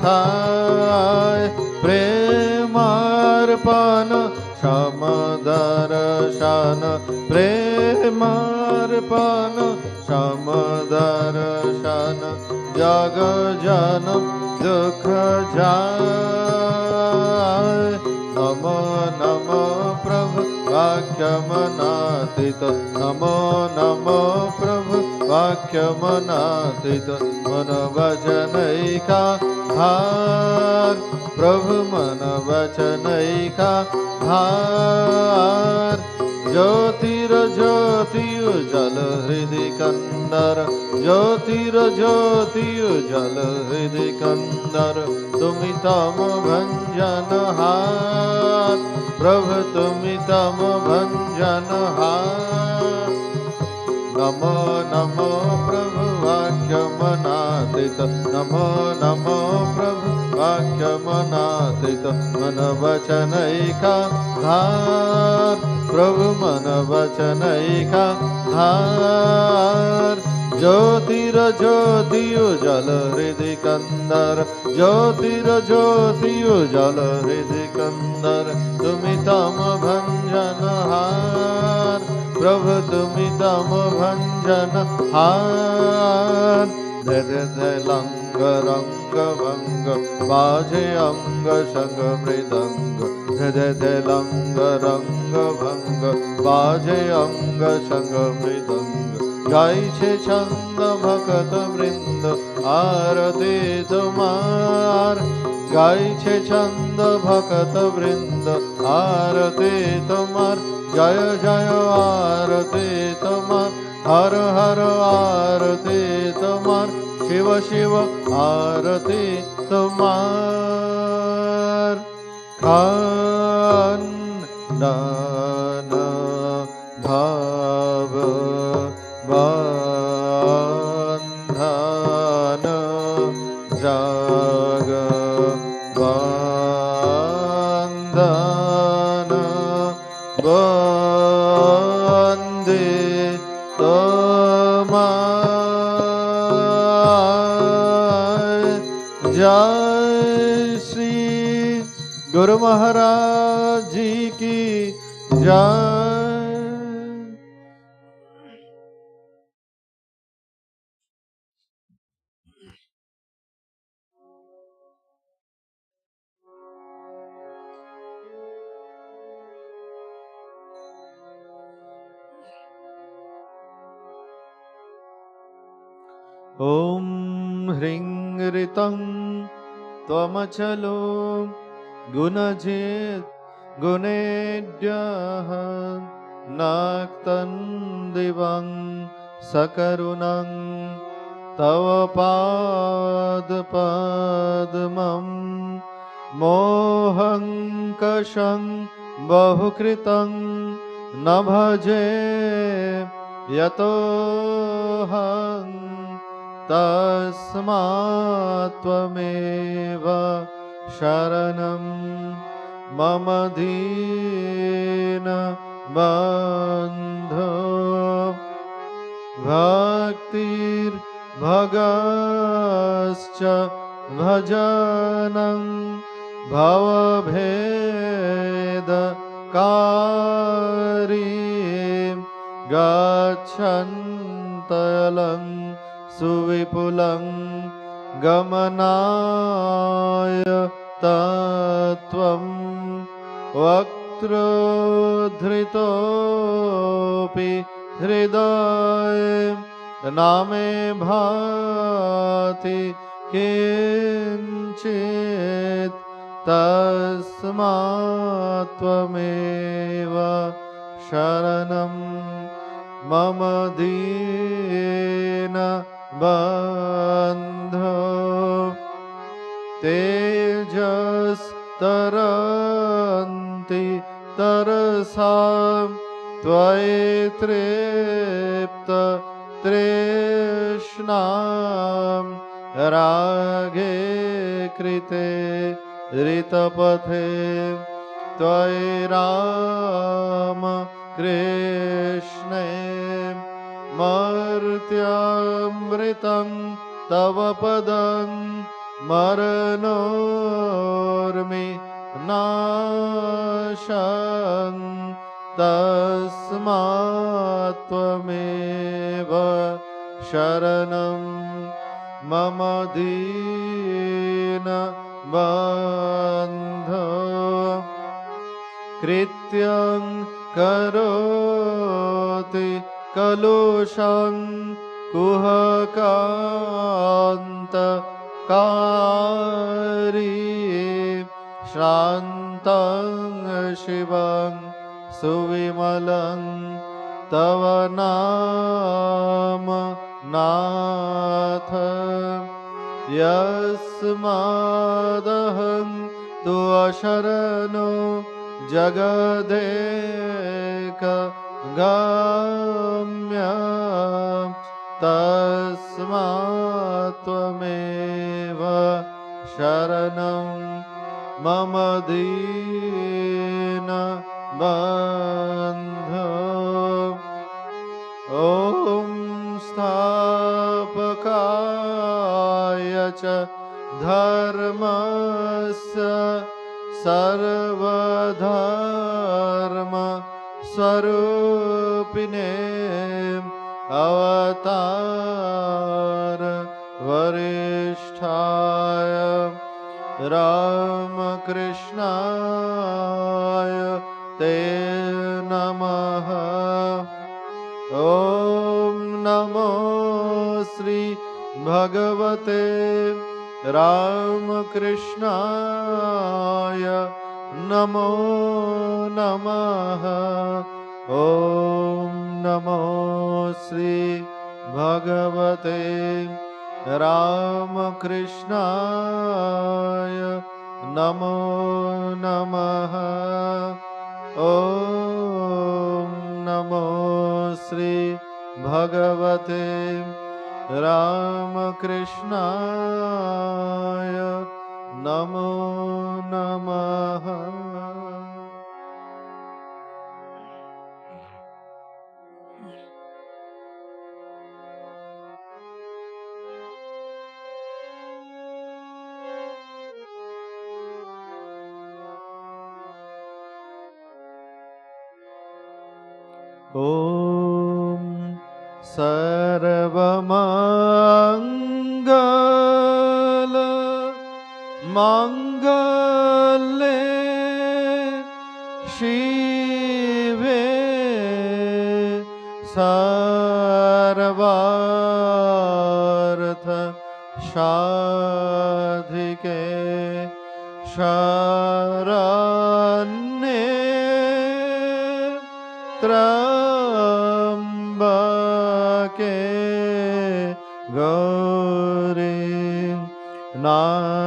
हरियथाय प्रेमार्पण समदर्शन प्रेमार्पण समदर्शन जग जन दुख जाय नमो नमो प्रभु वाक्यमनातीत नमो नमो प्रभु वाक्यमनातीत मन वचनैका हार प्रभु मन वचनैका हार ज्योतिर ज्योति उजल हृदय कंदर ज्योतिर ज्योति उजल हृदय कंदर तुमि तम भंजन हार प्रभु तुमि तम भंजन हार नमो नमो प्रभु वाक्यमनातीत नमो नमो प्रभु वाक्यमनातीत मन वचनैका धार प्रभु मन वचनैका धार ज्योतिर ज्योति उजल हृदय कंदर ज्योतिर ज्योति उजल हृदय कंदर तुमि तम भंजन हार प्रभु तुमि तम भंजन हार धे धे लंग रंग भंग बाजे अंग संग मृदंग धे धे लंग रंग भंग बाजे अंग संग मृदंग गाइछे छंद भक्त वृंद आरती तुम्हार गाइछे छंद भक्त वृंद आरती तुम्हार जय जय आरती तुम्हार हर हर आरती तुम्हार शिव शिव आरती तुम्हार खंडन भाव बंधन जग बंधन वंदे तमाय जय श्री गुरु महाराज जी की जय। ओम ह्रीं ऋतं त्वमचलो गुणजित् गुणेभ्यः नाक्तं दिवं सकरुणं तव पादपद्मं मोहं कषं बहुकृतं न भजे यतोऽहं तस्मात् त्वमेव शरणं मम दीन बन्धो भक्तिर्भगश्च भजनं भवभेदकारी गच्छन्तलं सुविपुलं गमनाय तत्त्वं वक्त्रोद्धृतोऽपि हृदये नामे भाति किञ्चित् तस्मात् त्वमेव शरणं मम दीन बन्धो तेजस्तरन्ति तरसा त्वयि तृप्त तृष्णां रागे कृते ऋतपथे त्वयि राम कृष्णे मर्त्यामृतं तव पदं मरणोर्मि नाशं तस्मात् त्वमेव शरणं मम दीनबन्धो कृत्यं करोति कलुषं कुहकान्तकारी श्रान्तं शिवं सुविमलं तव नाम नाथ यस्मादहं तु अशरणो जगदेकगम्य तस्मात् त्वमेव शरणं मम दीनबन्धो ॐ स्थापकाय च धर्मस्य सर्वधर्म स्वरूपिणे अवतार वरिष्ठाय रामकृष्णाय ते नमः। ॐ नमो श्री भगवते रामकृष्णाय नमो नमः। ॐ नमो श्री भगवते रामकृष्णाय नमो नमः। ॐ नमो श्री भगवते रामकृष्णाय नमो नमः। ॐ सर्वमङ्गल माङ्गल्ये शिवे सर्वार्थ साधिके शरण्ये त्र्यम्बके गौरी नारायणी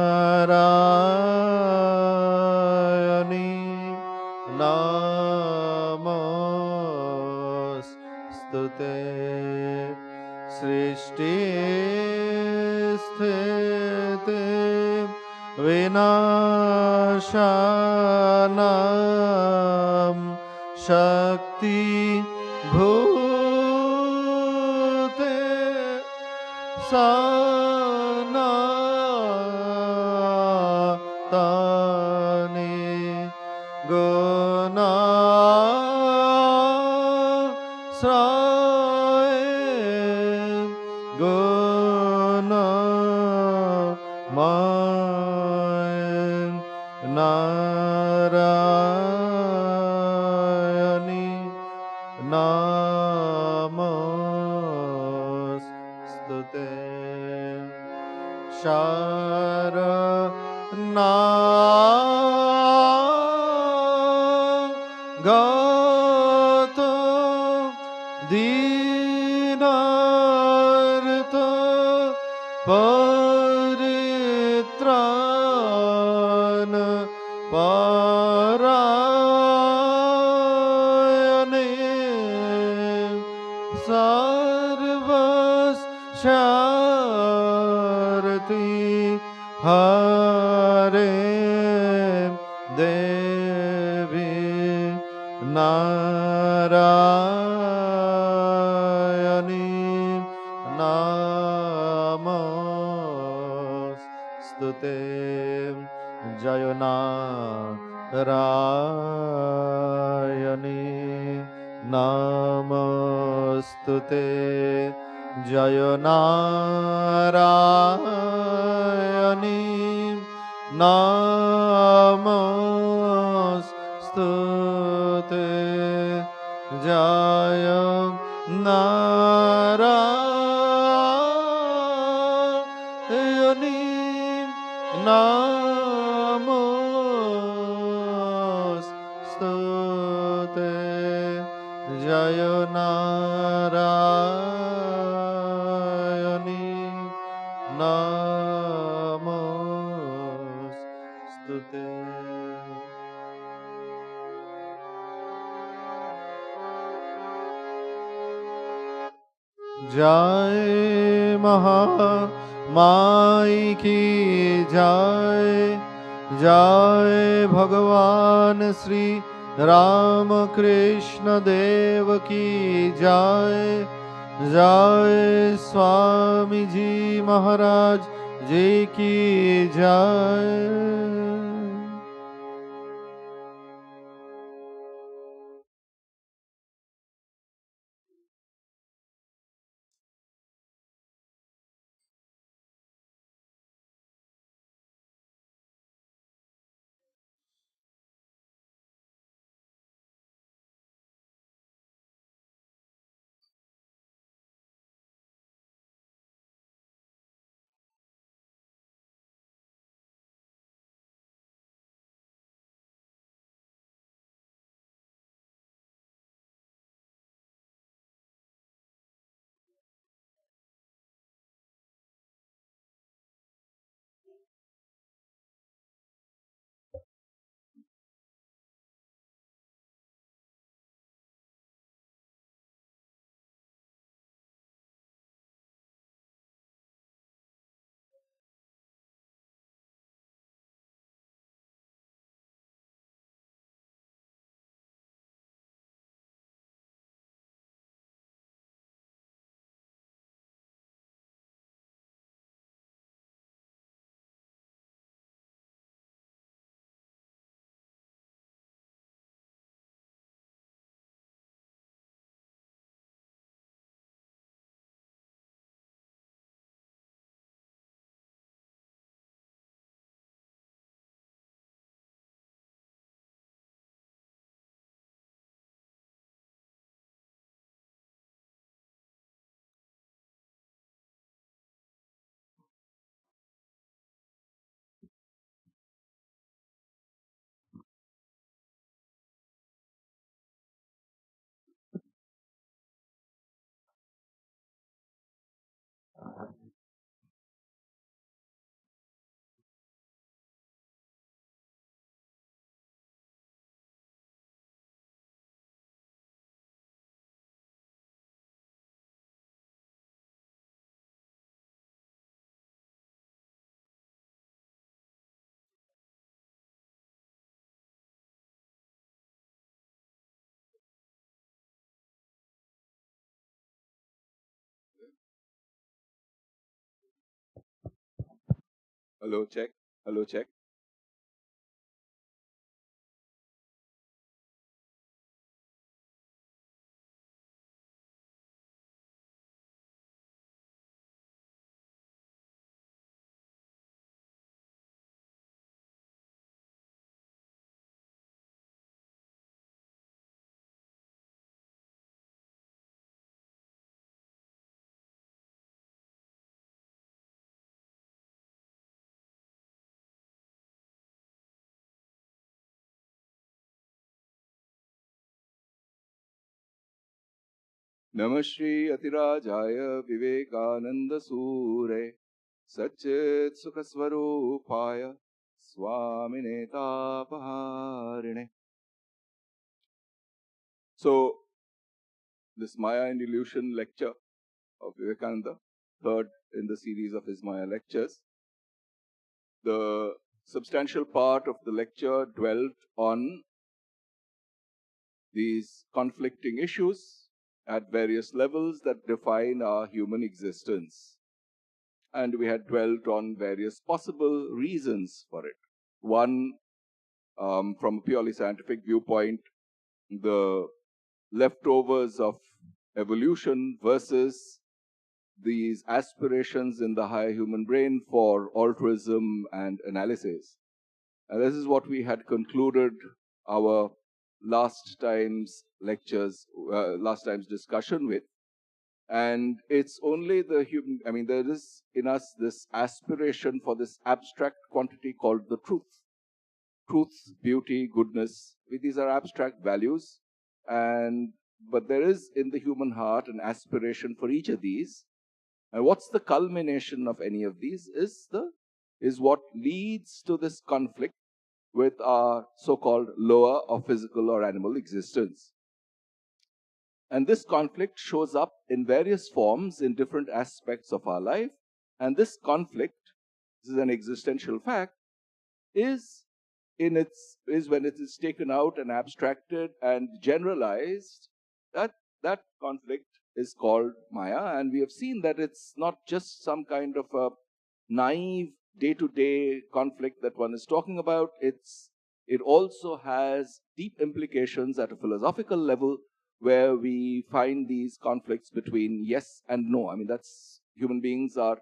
नमोस्तुते। सृष्टि स्थिति विनाशानां शक्ति भूते सनातनी गुणाश्रये गुणमय नारायणी नमोस्तुते। शरणागत दीनार्थ परित्राण परायणे सर्वस्यार्थी हरे देवी नारायणी नमोस्तुते। Jayonarayani Namostute Jayonarayani Namostute Jayonarayani Namostute Jayonarayani Namostute. Jai Mai ki Jai, Jai Bhagawan Sri Ramakrishna Deva ki Jai, Jai Swami Ji Maharaj Ji ki Jai. Hello, check. Hello, check. Namashri Atirajaya Vivekananda Sure Satchit Sukhasvarupaya Swami Netapaharine. So, this Maya and Illusion lecture of Vivekananda, third in the series of his Maya lectures, the substantial part of the lecture dwelt on these conflicting issues at various levels that define our human existence. And we had dwelt on various possible reasons for it. One, from a purely scientific viewpoint, the leftovers of evolution versus these aspirations in the higher human brain for altruism and analysis. And this is what we had concluded our last time's lectures, last time's discussion with. And it's only the human, I mean, there is in us this aspiration for this abstract quantity called the truth. Truth, beauty, goodness, these are abstract values. But there is in the human heart an aspiration for each of these. And what's the culmination of any of these is what leads to this conflict with our so-called lower or physical or animal existence. And this conflict shows up in various forms in different aspects of our life. And this conflict, this is an existential fact, is when it is taken out and abstracted and generalized, that conflict is called Maya. And we have seen that it's not just some kind of a naive day-to-day conflict that one is talking about. It also has deep implications at a philosophical level, where we find these conflicts between yes and no. I mean, that's human beings are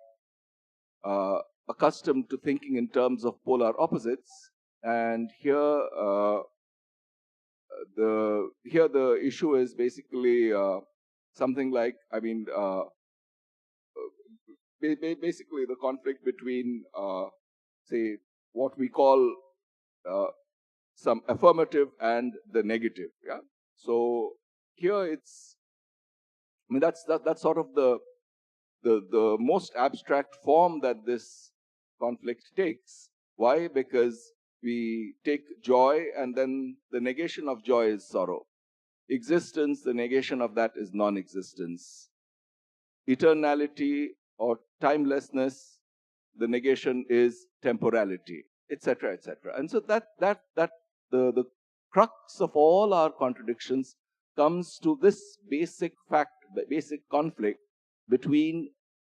accustomed to thinking in terms of polar opposites, and here the issue is basically something like, I mean, basically the conflict between, say, what we call some affirmative and the negative. Yeah. So here it's, I mean, that's sort of the most abstract form that this conflict takes. Why? Because we take joy, and then the negation of joy is sorrow. Existence, the negation of that is non-existence. Eternality or timelessness, the negation is temporality, etc., etc. And so the crux of all our contradictions comes to this basic fact, the basic conflict between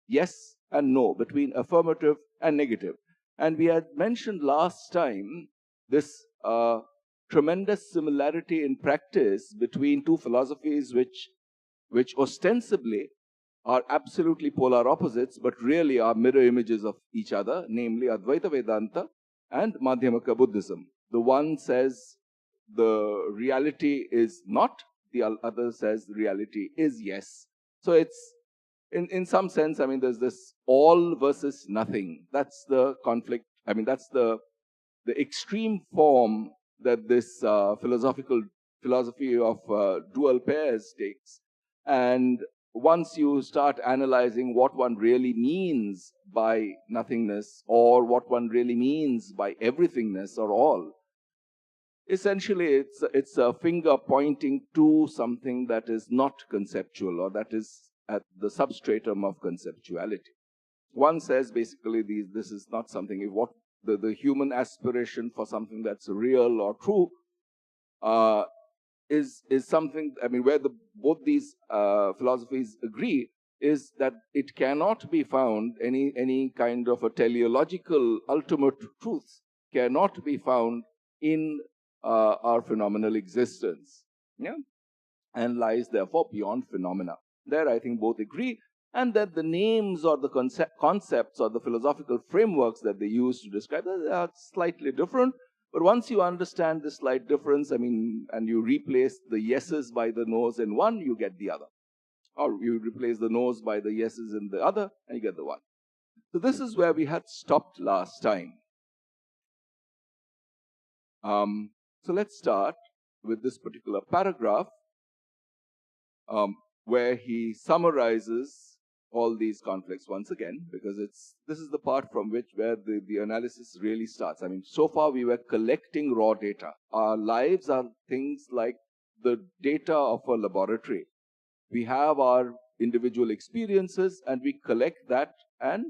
yes and no, between affirmative and negative. And we had mentioned last time this tremendous similarity in practice between two philosophies which ostensibly are absolutely polar opposites, but really are mirror images of each other, namely Advaita Vedanta and Madhyamaka Buddhism. The one says the reality is not, the other says the reality is yes. So it's, in some sense, I mean, there's this all versus nothing. That's the conflict. I mean, that's the extreme form that this philosophy of dual pairs takes. And once you start analyzing what one really means by nothingness, or what one really means by everythingness or all, essentially it's a finger pointing to something that is not conceptual, or that is at the substratum of conceptuality. One says basically this is not something, if what the human aspiration for something that's real or true is something, I mean, where both these philosophies agree, is that it cannot be found, any kind of a teleological ultimate truth cannot be found in our phenomenal existence, yeah, and lies therefore beyond phenomena. There I think both agree, and that the names or the concepts or the philosophical frameworks that they use to describe that are slightly different. But once you understand this slight difference, I mean, and you replace the yeses by the no's in one, you get the other. Or you replace the no's by the yeses in the other, and you get the one. So this is where we had stopped last time. So let's start with this particular paragraph, where he summarizes all these conflicts once again, because this is the part from where the analysis really starts. I mean, so far we were collecting raw data. Our lives are things like the data of a laboratory. We have our individual experiences, and we collect that and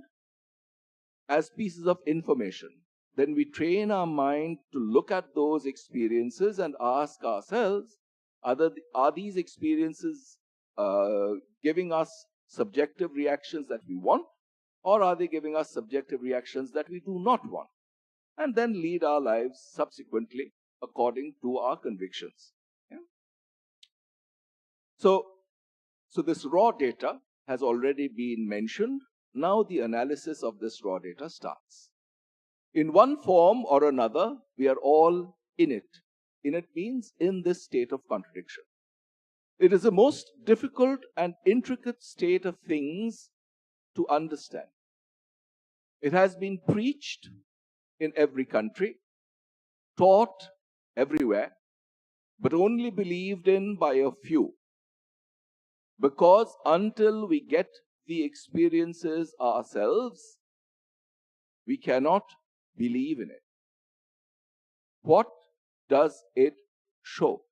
as pieces of information. Then we train our mind to look at those experiences and ask ourselves, are these experiences giving us subjective reactions that we want, or are they giving us subjective reactions that we do not want? and then lead our lives subsequently according to our convictions. Yeah? So this raw data has already been mentioned. Now the analysis of this raw data starts. In one form or another, we are all in it. In it means in this state of contradiction. It is the most difficult and intricate state of things to understand. It has been preached in every country, taught everywhere, but only believed in by a few. Because until we get the experiences ourselves, we cannot believe in it. What does it show?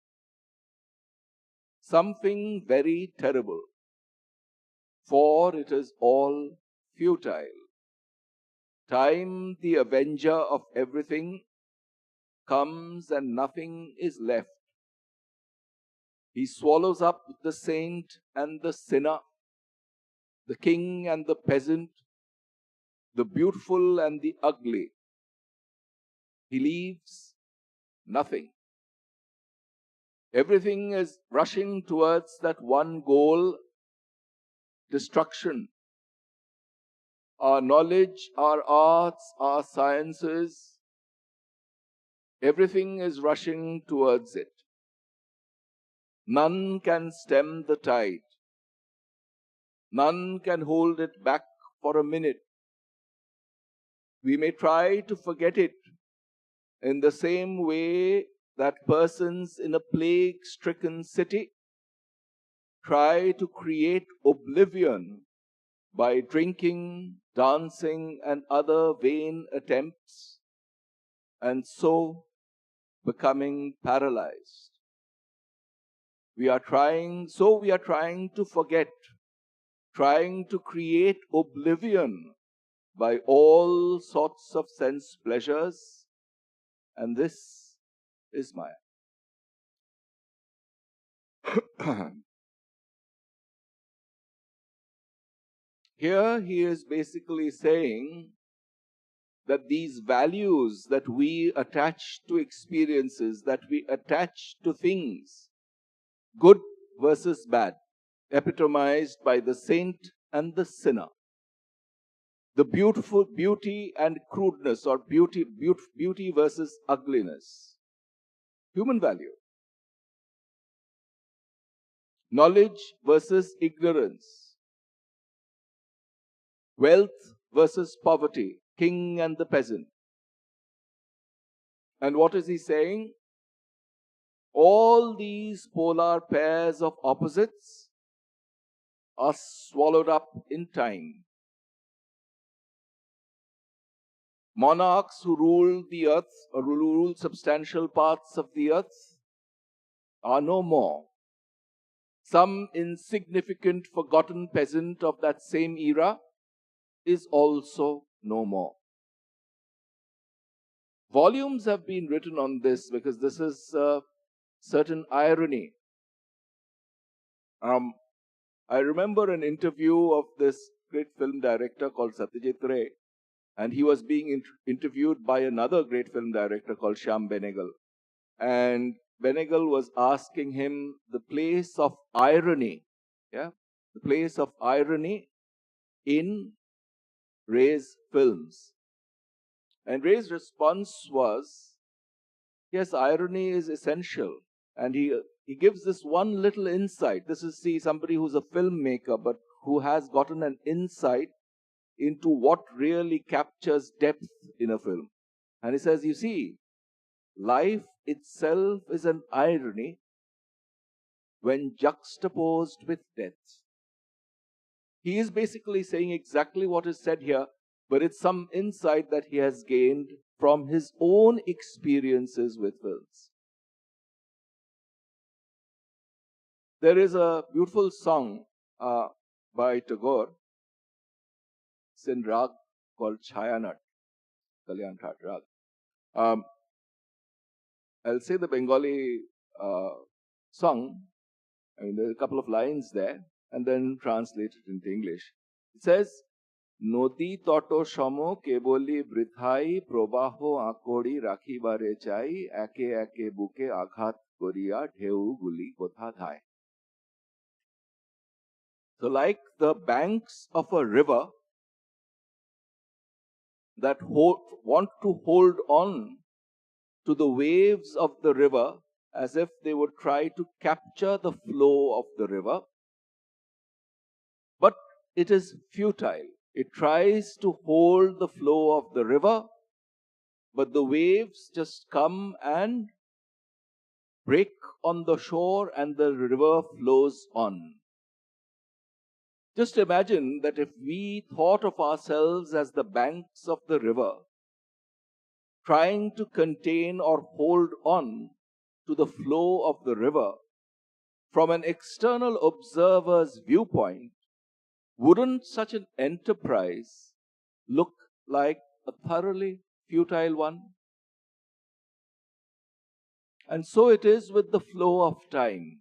Something very terrible. For it is all futile. Time, the avenger of everything, comes and nothing is left. He swallows up the saint and the sinner, the king and the peasant, the beautiful and the ugly. He leaves nothing. Everything is rushing towards that one goal, destruction. Our knowledge, our arts, our sciences, everything is rushing towards it. None can stem the tide. None can hold it back for a minute. We may try to forget it in the same way that persons in a plague-stricken city try to create oblivion by drinking, dancing, and other vain attempts, and so becoming paralyzed. We are trying to forget, trying to create oblivion by all sorts of sense pleasures, and this is Maya. Here he is basically saying that these values that we attach to experiences, that we attach to things, good versus bad, epitomized by the saint and the sinner, the beautiful beauty and crudeness, or beauty versus ugliness, human value, knowledge versus ignorance, wealth versus poverty, king and the peasant. And what is he saying? All these polar pairs of opposites are swallowed up in time. Monarchs who rule the earth, or rule substantial parts of the earth, are no more. Some insignificant, forgotten peasant of that same era is also no more. Volumes have been written on this because this is certain irony. I remember an interview of this great film director called Satyajit Ray, and he was being interviewed by another great film director called Shyam Benegal. And Benegal was asking him the place of irony, the place of irony in Ray's films. And Ray's response was, yes, irony is essential. And he gives this one little insight. This is, somebody who's a filmmaker, but who has gotten an insight into what really captures depth in a film. And he says, you see, life itself is an irony when juxtaposed with death. He is basically saying exactly what is said here, but it's some insight that he has gained from his own experiences with films. There is a beautiful song by Tagore. It's in rag called Chayanat, Kalyan Ghat rag. I'll say the Bengali song. I mean, there's a couple of lines there, and then translate it into English. It says, নদী তট সম কেবলি বৃথাই প্রবাহ আকড়ি রাখিবারে চাই একে একে বুকে আঘাত করিয়া ঢেউগুলি কোথা ধায়. So like the banks of a river that want to hold on to the waves of the river as if they would try to capture the flow of the river, but it is futile. It tries to hold the flow of the river, but the waves just come and break on the shore and the river flows on. Just imagine that if we thought of ourselves as the banks of the river, trying to contain or hold on to the flow of the river, from an external observer's viewpoint, wouldn't such an enterprise look like a thoroughly futile one? And so it is with the flow of time.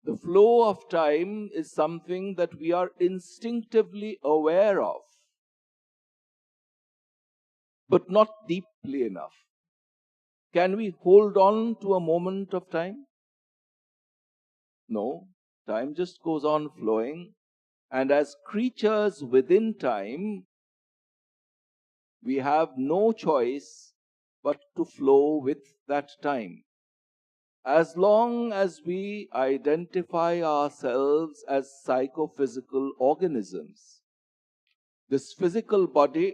The flow of time is something that we are instinctively aware of, but not deeply enough. Can we hold on to a moment of time? No, time just goes on flowing, and as creatures within time, we have no choice but to flow with that time. As long as we identify ourselves as psychophysical organisms, this physical body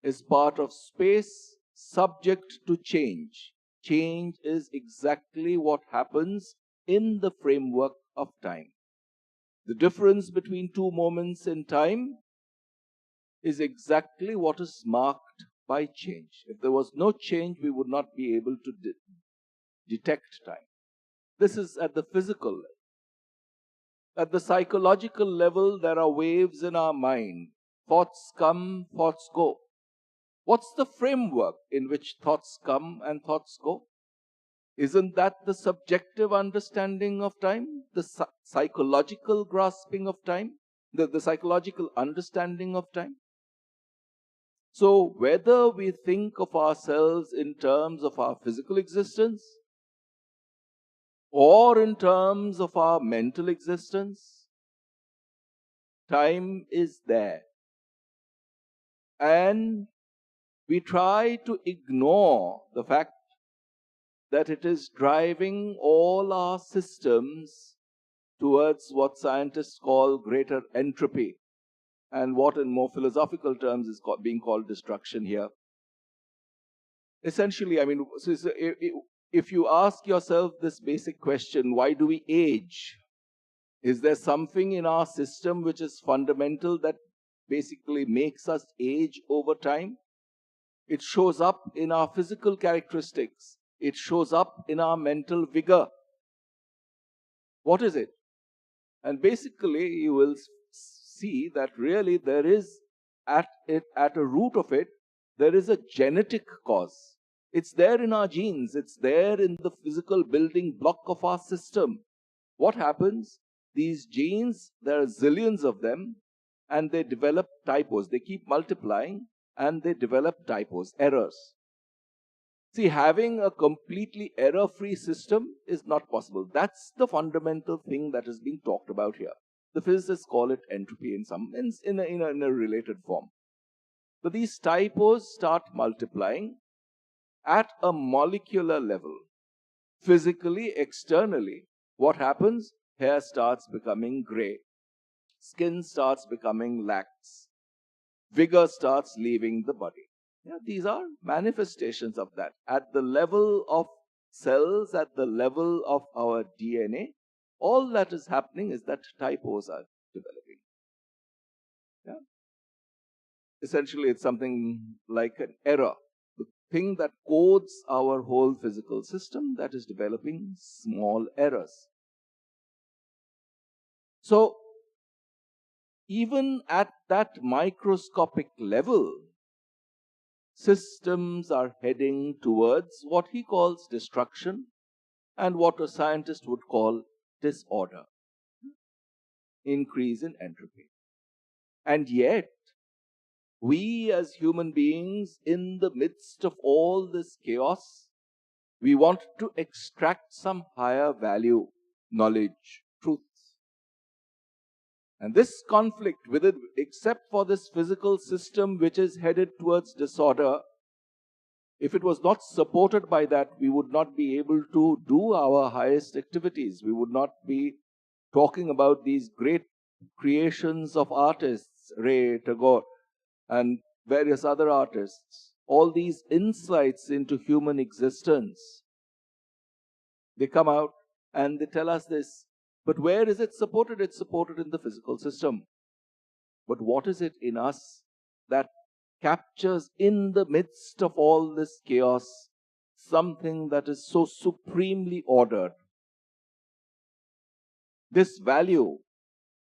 is part of space, subject to change. Change is exactly what happens in the framework of time. The difference between two moments in time is exactly what is marked by change. If there was no change, we would not be able to detect time. This is at the physical level. At the psychological level, there are waves in our mind. Thoughts come, thoughts go. What's the framework in which thoughts come and thoughts go? Isn't that the subjective understanding of time? The psychological grasping of time? The psychological understanding of time? So whether we think of ourselves in terms of our physical existence or in terms of our mental existence, time is there. And we try to ignore the fact that it is driving all our systems towards what scientists call greater entropy, and what in more philosophical terms is being called destruction here. Essentially, I mean, if you ask yourself this basic question, why do we age? Is there something in our system which is fundamental that basically makes us age over time? It shows up in our physical characteristics. It shows up in our mental vigor. What is it? And basically, you will see that really there is at a root of it, there is a genetic cause. It's there in our genes. It's there in the physical building block of our system. What happens? These genes, there are zillions of them, and they develop typos. They keep multiplying, and they develop typos, errors. See, having a completely error-free system is not possible. That's the fundamental thing that is being talked about here. The physicists call it entropy in a related form. But these typos start multiplying at a molecular level. Physically, externally, what happens? Hair starts becoming gray. Skin starts becoming lax. Vigor starts leaving the body. Yeah, these are manifestations of that. At the level of cells, at the level of our DNA, all that is happening is that typos are developing. Yeah? Essentially, it's something like an error. The thing that codes our whole physical system, that is developing small errors. So, even at that microscopic level, systems are heading towards what he calls destruction and what a scientist would call disorder, increase in entropy. And yet, we as human beings, in the midst of all this chaos, we want to extract some higher value, knowledge, truth. And this conflict within, except for this physical system which is headed towards disorder, if it was not supported by that, we would not be able to do our highest activities. We would not be talking about these great creations of artists, Ray, Tagore, and various other artists. All these insights into human existence, they come out and they tell us this. But where is it supported? It's supported in the physical system. But what is it in us that captures in the midst of all this chaos something that is so supremely ordered? This value,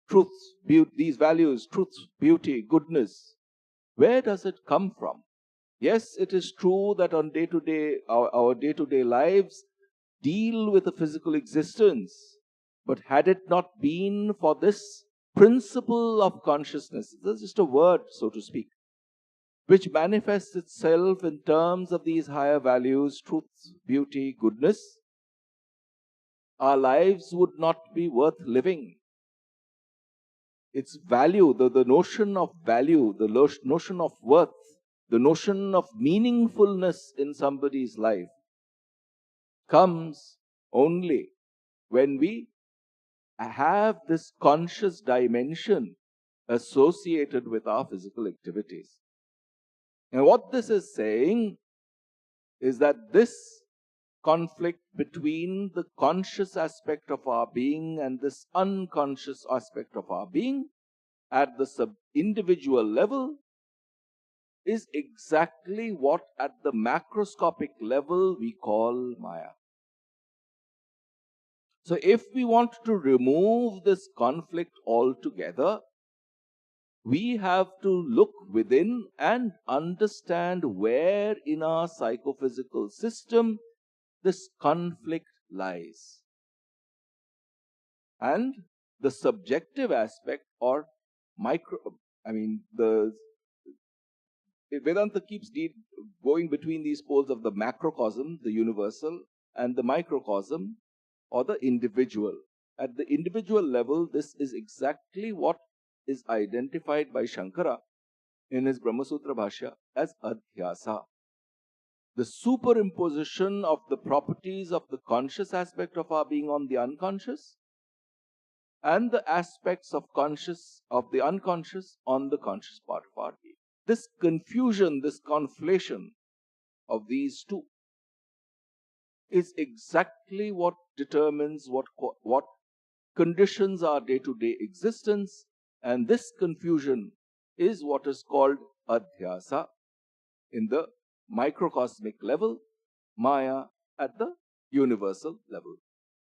truth, beauty, these values, truth, beauty, goodness, where does it come from? Yes, it is true that on our day-to-day lives deal with a physical existence. But had it not been for this principle of consciousness, this is just a word, so to speak, which manifests itself in terms of these higher values, truth, beauty, goodness, our lives would not be worth living. Its value, the notion of value, the notion of worth, the notion of meaningfulness in somebody's life comes only when we have this conscious dimension associated with our physical activities. And what this is saying is that this conflict between the conscious aspect of our being and this unconscious aspect of our being at the sub-individual level is exactly what at the macroscopic level we call Maya. So if we want to remove this conflict altogether, we have to look within and understand where in our psychophysical system this conflict lies. And the subjective aspect or Vedanta keeps going between these poles of the macrocosm, the universal, and the microcosm or the individual. At the individual level, this is exactly what is identified by Shankara in his Brahma Sutra Bhashya as adhyasa. The superimposition of the properties of the conscious aspect of our being on the unconscious, and the aspects of the unconscious on the conscious part of our being. This confusion, this conflation of these two is exactly what determines what conditions our day-to-day existence, and this confusion is what is called adhyasa in the microcosmic level, Maya at the universal level.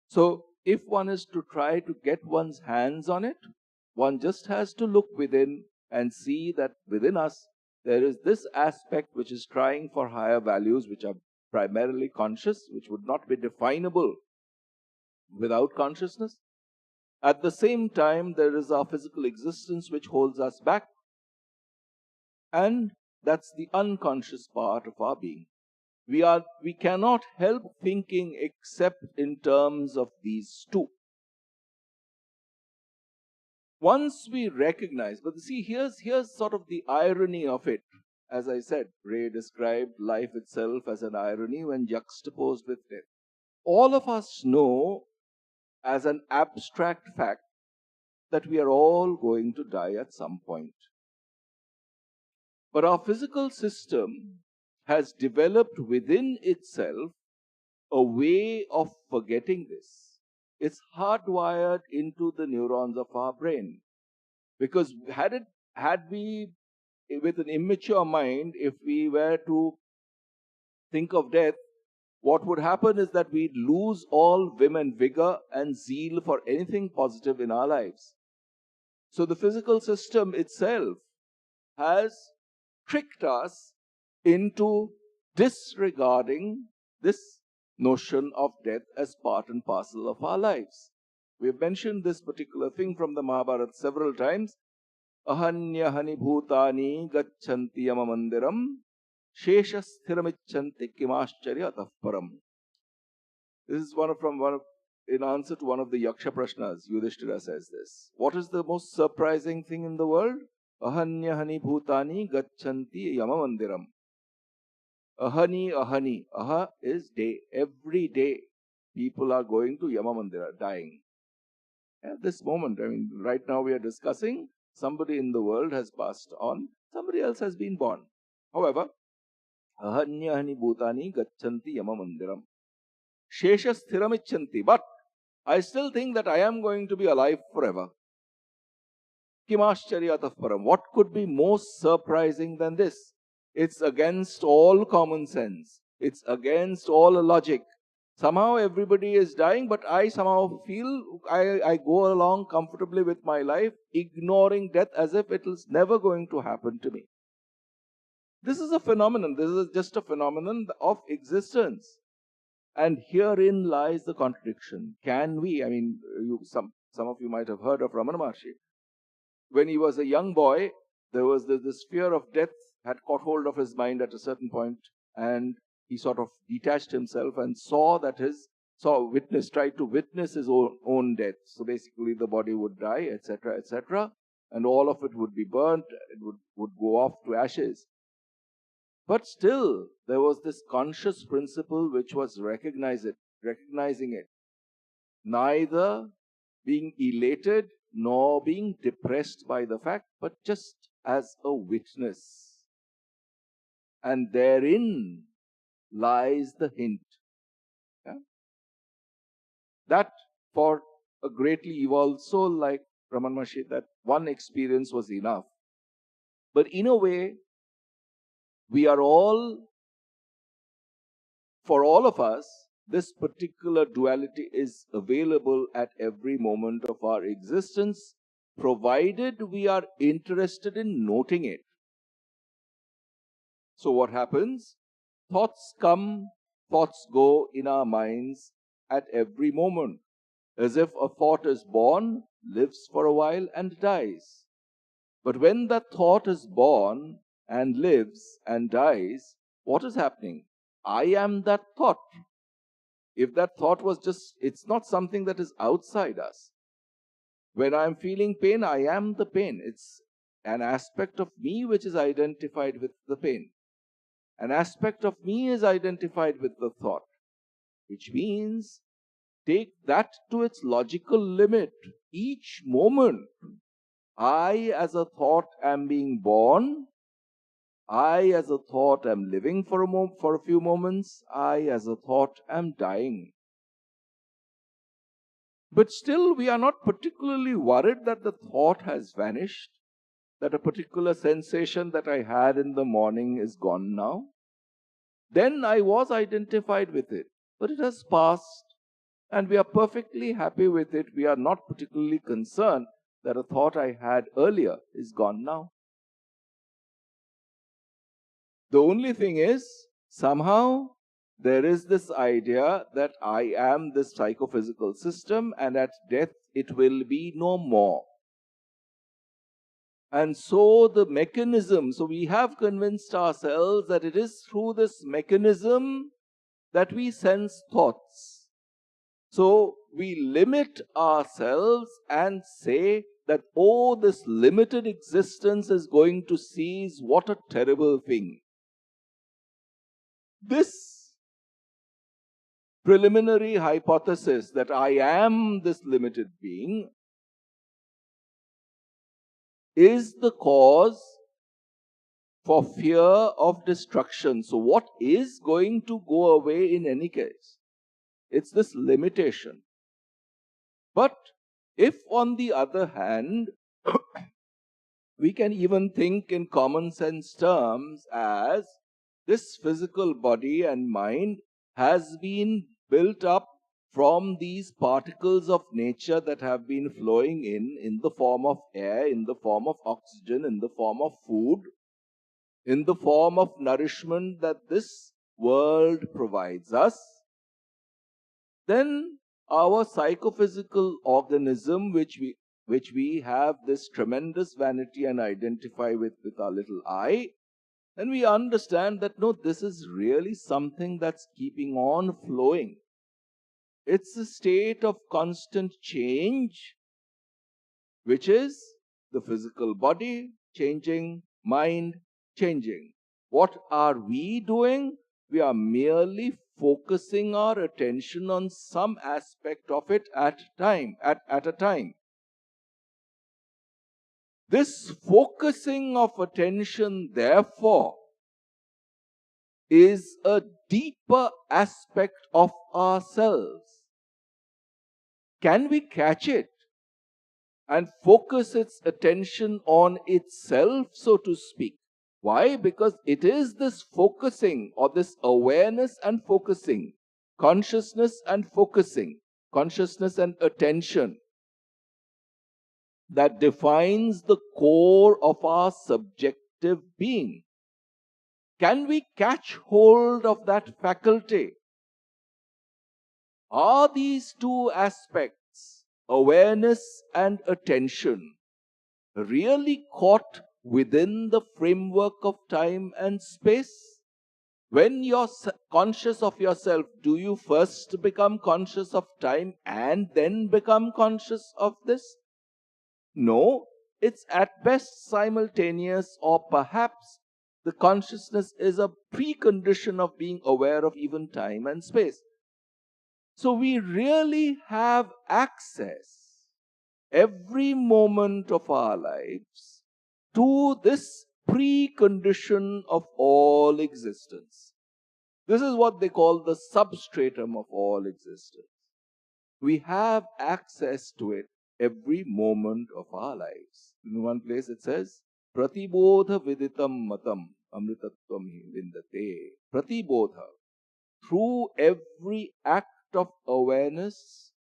So, if one is to try to get one's hands on it, one just has to look within and see that within us there is this aspect which is trying for higher values, which are primarily conscious, which would not be definable without consciousness. At the same time, there is our physical existence which holds us back, and that's the unconscious part of our being. We cannot help thinking except in terms of these two. Once we recognize, but see, here's sort of the irony of it. As I said, Ray described life itself as an irony when juxtaposed with death. All of us know as an abstract fact that we are all going to die at some point. But our physical system has developed within itself a way of forgetting this. It's hardwired into the neurons of our brain. Because had we, with an immature mind, if we were to think of death, what would happen is that we'd lose all vim and vigor and zeal for anything positive in our lives. So the physical system itself has tricked us into disregarding this notion of death as part and parcel of our lives. We have mentioned this particular thing from the Mahabharata several times. ahanyahani bhutani gacchanti yama mandiram shesha sthiramichanti kimascharya atahparam. This is in answer to one of the Yaksha Prashnas. Yudhishthira says this. What is the most surprising thing in the world? Ahanyahani bhutani gacchanti yama mandiram. Ahani, ahani. Aha is day. Every day people are going to Yama Mandira, dying. At this moment, right now we are discussing, somebody in the world has passed on, somebody else has been born. However, ahanyahani bhutani gacchanti Yama Mandiram. Shesha sthiramichanti. But I still think that I am going to be alive forever. Kimascharya param. What could be most surprising than this? It's against all common sense. It's against all logic. Somehow everybody is dying, but I somehow feel I go along comfortably with my life, ignoring death as if it is never going to happen to me. This is a phenomenon. This is just a phenomenon of existence. And herein lies the contradiction. Can we, some of you might have heard of Ramana Maharshi. When he was a young boy, there was this fear of death had caught hold of his mind at a certain point, and he sort of detached himself and tried to witness his own death. So basically the body would die, etc., etc., and all of it would be burnt, it would go off to ashes. But still, there was this conscious principle which was recognizing it. Neither being elated nor being depressed by the fact, but just as a witness. And therein lies the hint. Yeah? That for a greatly evolved soul like Ramana Maharshi, that one experience was enough. But in a way, for all of us, this particular duality is available at every moment of our existence, provided we are interested in noting it. So what happens? Thoughts come, thoughts go in our minds at every moment. As if a thought is born, lives for a while and dies. But when that thought is born and lives and dies, what is happening? I am that thought. If that thought was it's not something that is outside us. When I am feeling pain, I am the pain. It's an aspect of me which is identified with the pain. An aspect of me is identified with the thought, which means take that to its logical limit. Each moment, I as a thought am being born. I as a thought am living for a few moments. I as a thought am dying. But still, we are not particularly worried that the thought has vanished, that a particular sensation that I had in the morning is gone now. Then I was identified with it, but it has passed, and we are perfectly happy with it. We are not particularly concerned that a thought I had earlier is gone now. The only thing is, somehow there is this idea that I am this psychophysical system, and at death it will be no more. And so the mechanism, so we have convinced ourselves that it is through this mechanism that we sense thoughts. So we limit ourselves and say that, oh, this limited existence is going to cease. What a terrible thing. This preliminary hypothesis that I am this limited being is the cause for fear of destruction. So what is going to go away in any case? It's this limitation. But if on the other hand, we can even think in common sense terms as this physical body and mind has been built up from these particles of nature that have been flowing in the form of air, in the form of oxygen, in the form of food, in the form of nourishment that this world provides us, then our psychophysical organism, which which we have this tremendous vanity and identify with our little I, then we understand that no, this is really something that's keeping on flowing. It's a state of constant change, which is the physical body changing, mind changing. What are we doing? We are merely focusing our attention on some aspect of it at a time. This focusing of attention, therefore, is a deeper aspect of ourselves. Can we catch it and focus its attention on itself, so to speak? Why? Because it is this focusing, or this awareness and focusing, consciousness and focusing, consciousness and attention, that defines the core of our subjective being. Can we catch hold of that faculty? Are these two aspects, awareness and attention, really caught within the framework of time and space? When you're conscious of yourself, do you first become conscious of time and then become conscious of this? No, it's at best simultaneous, or perhaps the consciousness is a precondition of being aware of even time and space. So we really have access every moment of our lives to this precondition of all existence. This is what they call the substratum of all existence. We have access to it every moment of our lives. In one place it says, Pratibodha viditam matam amritatvam hi vindate. Pratibodha. Through every act of awareness,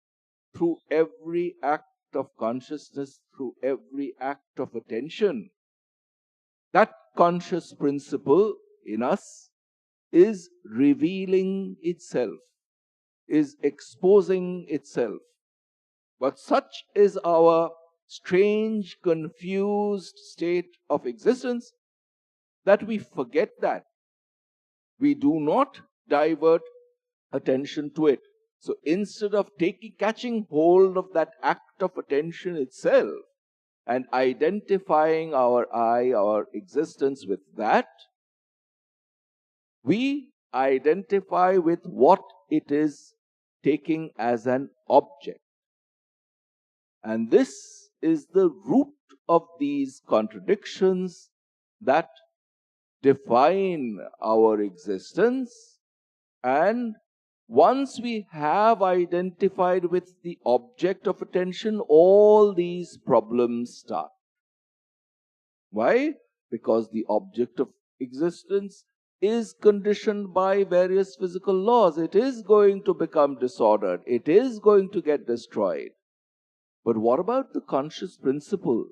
through every act of consciousness, through every act of attention, that conscious principle in us is revealing itself, is exposing itself. But such is our strange, confused state of existence that we forget that. We do not divert attention to it. So instead of catching hold of that act of attention itself and identifying our I, our existence with that, we identify with what it is taking as an object. And this is the root of these contradictions that define our existence. And once we have identified with the object of attention, all these problems start. Why? Because the object of existence is conditioned by various physical laws. It is going to become disordered. It is going to get destroyed. But what about the conscious principle,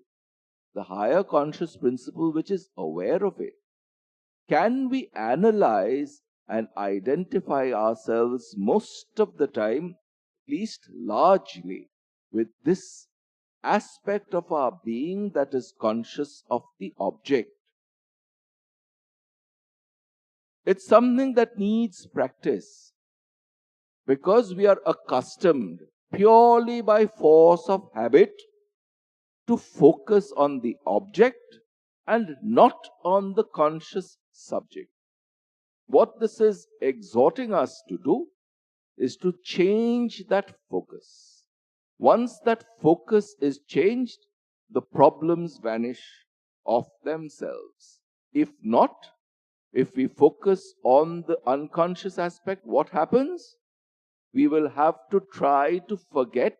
the higher conscious principle which is aware of it? Can we analyze and identify ourselves most of the time, at least largely, with this aspect of our being that is conscious of the object? It's something that needs practice, because we are accustomed purely by force of habit to focus on the object and not on the conscious subject. What this is exhorting us to do is to change that focus. Once that focus is changed, the problems vanish of themselves. If not, if we focus on the unconscious aspect, what happens? We will have to try to forget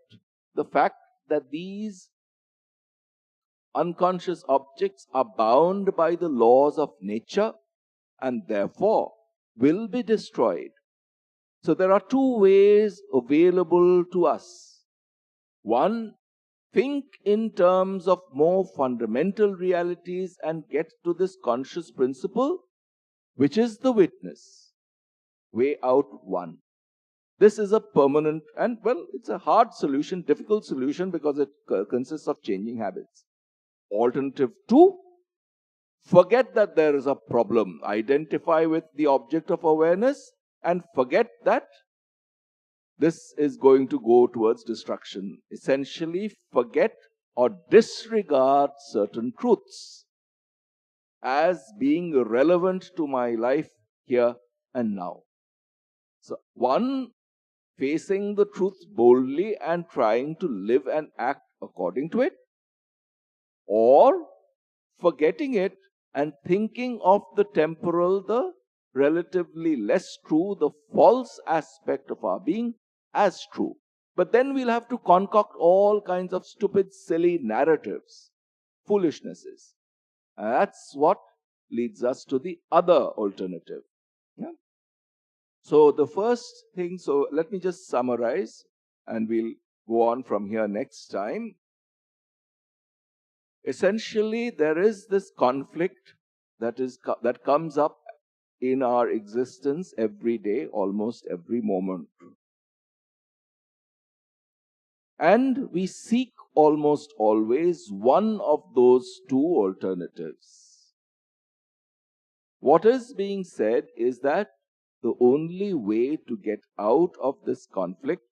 the fact that these unconscious objects are bound by the laws of nature and therefore will be destroyed. So there are two ways available to us. One, think in terms of more fundamental realities and get to this conscious principle, which is the witness. Way out one. This is a permanent and, well, it's a hard solution, difficult solution, because it consists of changing habits. Alternative 2, forget that there is a problem. Identify with the object of awareness and forget that this is going to go towards destruction. Essentially, forget or disregard certain truths as being relevant to my life here and now. So, one, facing the truth boldly and trying to live and act according to it, or forgetting it and thinking of the temporal, the relatively less true, the false aspect of our being as true. But then we'll have to concoct all kinds of stupid, silly narratives, foolishnesses. And that's what leads us to the other alternative. Yeah? So the first thing, so let me just summarize and we'll go on from here next time. Essentially, there is this conflict that comes up in our existence every day, almost every moment. And we seek almost always one of those two alternatives. What is being said is that the only way to get out of this conflict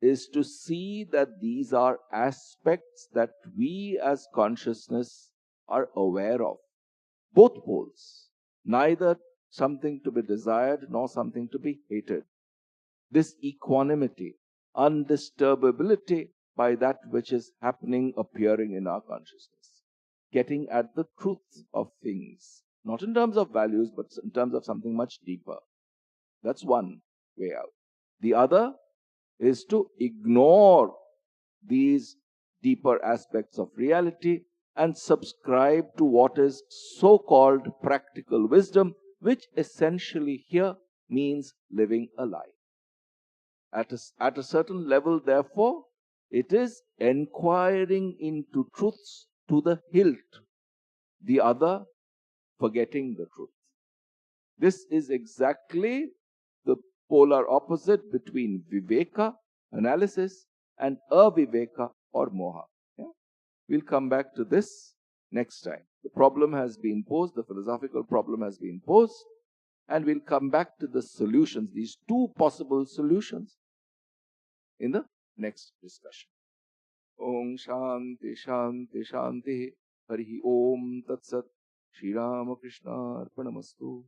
is to see that these are aspects that we as consciousness are aware of. Both poles, neither something to be desired nor something to be hated. This equanimity, undisturbability by that which is happening, appearing in our consciousness. Getting at the truth of things, not in terms of values, but in terms of something much deeper. That's one way out. The other is to ignore these deeper aspects of reality and subscribe to what is so-called practical wisdom, which essentially here means living a life. At a certain level, therefore, it is enquiring into truths to the hilt. The other, forgetting the truth. This is exactly the polar opposite between Viveka, analysis, and aviveka or moha. Yeah? We'll come back to this next time. The problem has been posed, the philosophical problem has been posed, and we'll come back to the solutions, these two possible solutions, in the next discussion. Om Shanti Shanti Shanti Harihi Om Tat Sat Shri Ramakrishna Arpanamastu.